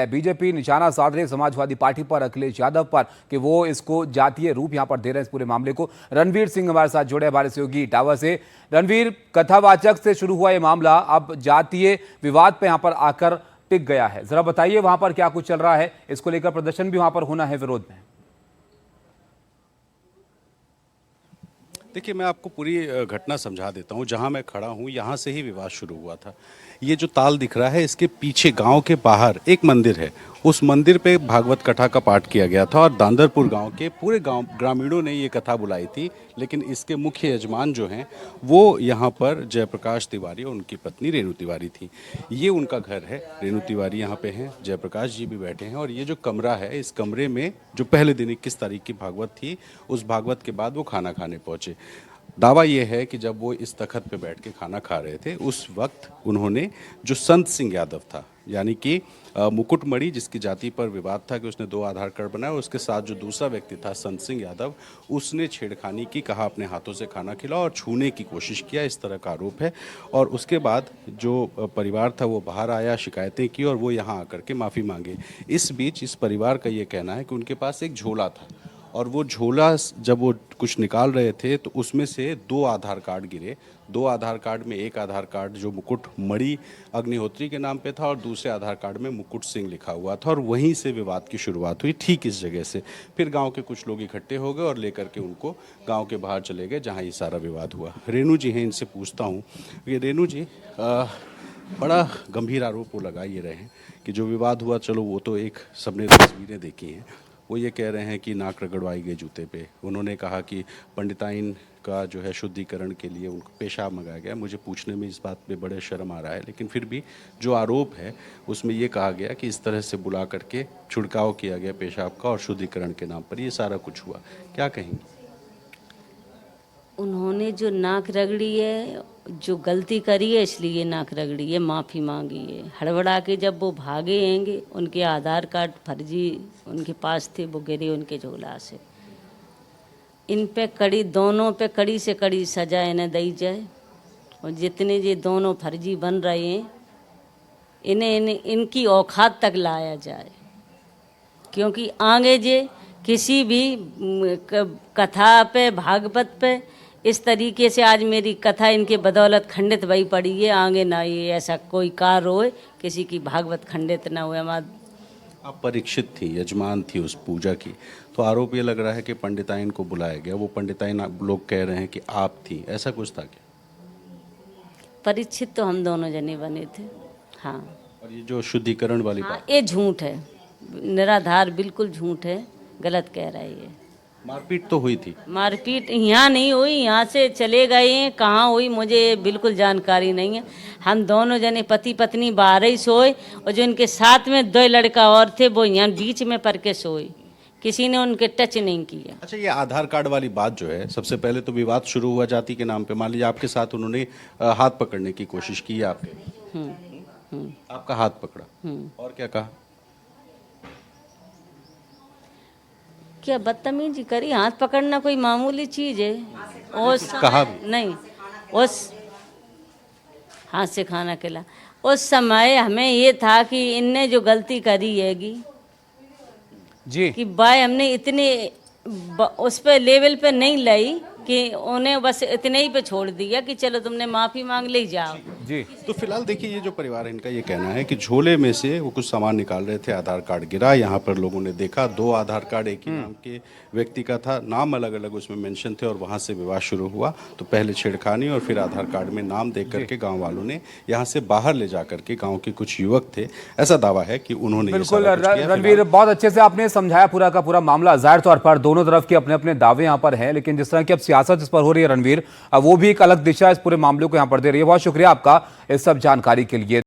BJP निशाना साध रही समाजवादी पार्टी पर, अखिलेश यादव पर कि वो इसको जातीय रूप यहां पर दे रहे हैं इस पूरे मामले को। रणवीर सिंह हमारे साथ जुड़े हमारे सहयोगी इटावा से। रणवीर, कथावाचक से शुरू हुआ ये मामला अब जातीय विवाद पे यहां पर आकर टिक गया है, जरा बताइए वहां पर क्या कुछ चल रहा है? इसको लेकर प्रदर्शन भी वहां पर होना है विरोध में। देखिए, मैं आपको पूरी घटना समझा देता हूँ। जहाँ मैं खड़ा हूँ यहाँ से ही विवाद शुरू हुआ था। ये जो ताल दिख रहा है, इसके पीछे गांव के बाहर एक मंदिर है। उस मंदिर पे भागवत कथा का पाठ किया गया था और दांदरपुर गांव के पूरे गांव ग्रामीणों ने ये कथा बुलाई थी। लेकिन इसके मुख्य यजमान जो हैं वो यहाँ पर जयप्रकाश तिवारी और उनकी पत्नी रेणु तिवारी थी। ये उनका घर है। रेणु तिवारी यहाँ पे हैं, जयप्रकाश जी भी बैठे हैं। और ये जो कमरा है, इस कमरे में जो पहले दिन 21 तारीख की भागवत थी, उस भागवत के बाद वो खाना खाने पहुँचे। दावा ये है कि जब वो इस तखत पे बैठ के खाना खा रहे थे, उस वक्त उन्होंने जो संत सिंह यादव था, यानी कि मुकुटमणि, जिसकी जाति पर विवाद था कि उसने 2 आधार कार्ड बनाए, उसके साथ जो दूसरा व्यक्ति था संत सिंह यादव, उसने छेड़खानी की, कहा अपने हाथों से खाना खिलाओ और छूने की कोशिश किया, इस तरह का आरोप है। और उसके बाद जो परिवार था वो बाहर आया, शिकायतें की और वो यहाँ आकर के माफ़ी मांगे। इस बीच इस परिवार का ये कहना है कि उनके पास एक झोला था और वो झोला जब वो कुछ निकाल रहे थे तो उसमें से 2 आधार कार्ड गिरे। 2 आधार कार्ड में एक आधार कार्ड जो मुकुटमणि अग्निहोत्री के नाम पे था और दूसरे आधार कार्ड में मुकुट सिंह लिखा हुआ था। और वहीं से विवाद की शुरुआत हुई, ठीक इस जगह से। फिर गांव के कुछ लोग इकट्ठे हो गए और लेकर के उनको गांव के बाहर चले गए, जहां ये सारा विवाद हुआ। रेणु जी हैं, इनसे पूछता हूँ। ये रेणु जी, बड़ा गंभीर आरोप वो लगा ये रहे हैं कि जो विवाद हुआ, चलो वो तो एक सबने तस्वीरें देखी हैं, वो ये कह रहे हैं कि नाक रगड़वाई गई जूते पे। उन्होंने कहा कि पंडिताइन का जो है शुद्धिकरण के लिए उनको पेशाब मंगाया गया। मुझे पूछने में इस बात पे बड़े शर्म आ रहा है, लेकिन फिर भी जो आरोप है उसमें ये कहा गया कि इस तरह से बुला करके छिड़काव किया गया पेशाब का और शुद्धिकरण के नाम पर ये सारा कुछ हुआ। क्या कहेंगे? उन्होंने जो नाक रगड़ी है, जो गलती करी है, इसलिए नाक रगड़ी है, माफ़ी मांगी है। हड़बड़ा के जब वो भागे हैंगे, उनके आधार कार्ड फर्जी उनके पास थे, वो गिरे उनके झोला से। इन पे कड़ी, दोनों पे कड़ी से कड़ी सजा इन्हें दी जाए और जितने ये दोनों फर्जी बन रहे हैं इन्हें इनकी औकात तक लाया जाए। क्योंकि आगे जे किसी भी कथा पे, भागवत पे इस तरीके से आज मेरी कथा इनके बदौलत खंडित भई पड़ी है। आगे ना ये ऐसा कोई कार्य होए, किसी की भागवत खंडित ना हुए। आप परीक्षित थी, यजमान थी उस पूजा की, तो आरोप ये लग रहा है कि पंडिताइन को बुलाया गया। वो पंडिताइन लोग कह रहे हैं कि आप थी, ऐसा कुछ था क्या? परीक्षित तो हम दोनों जने बने थे। हाँ। और ये जो शुद्धिकरण वाली बात, ये झूठ है, निराधार बिल्कुल झूठ है, गलत कह रहा है ये। मारपीट तो हुई थी? मारपीट यहाँ नहीं हुई, यहाँ से चले गए हैं। कहाँ हुई मुझे बिल्कुल जानकारी नहीं है। हम दोनों जने पति पत्नी बाहर ही सोए और जो इनके साथ में 2 लड़का और थे वो यहाँ बीच में पड़ के सोए, किसी ने उनके टच नहीं किया। अच्छा, ये आधार कार्ड वाली बात जो है, सबसे पहले तो विवाद शुरू हुआ जाति के नाम पे। मान लीजिए आपके साथ उन्होंने हाथ पकड़ने की कोशिश की है आपके, आपका हाथ पकड़ा और क्या कहा? क्या बदतमीजी करी? हाथ पकड़ना कोई मामूली चीज है? उस कहा नहीं, उस हाथ से खाना खिला। उस समय हमें ये था कि इनने जो गलती करी हैगी जी, कि भाई हमने इतने उस पे लेवल पे नहीं लाई कि उन्हें बस इतने ही पे छोड़ दिया कि चलो तुमने माफ़ी मांग ले जाओ। जी। तो फिलहाल देखिए, ये जो परिवार है, इनका ये कहना है कि झोले में से वो कुछ सामान निकाल रहे थे, आधार कार्ड गिरा। यहाँ पर लोगों ने देखा 2 आधार कार्ड एक ही नाम के व्यक्ति का था, नाम अलग अलग उसमें मेंशन थे और वहाँ से विवाद शुरू हुआ। तो पहले छेड़खानी और फिर आधार कार्ड में नाम देख करके गाँव वालों ने यहाँ से बाहर ले जा करके, गाँव के कुछ युवक थे, ऐसा दावा है कि उन्होंने बिल्कुल रणवीर, बहुत अच्छे से आपने समझाया पूरा का पूरा मामला। जाहिर तौर पर दोनों तरफ के अपने अपने दावे यहाँ पर हैं, लेकिन जिस तरह की अब सियासत इस पर हो रही है रणवीर, वो भी एक अलग दिशा इस पूरे मामले को यहाँ पर दे रही है। बहुत शुक्रिया आपका इस सब जानकारी के लिए।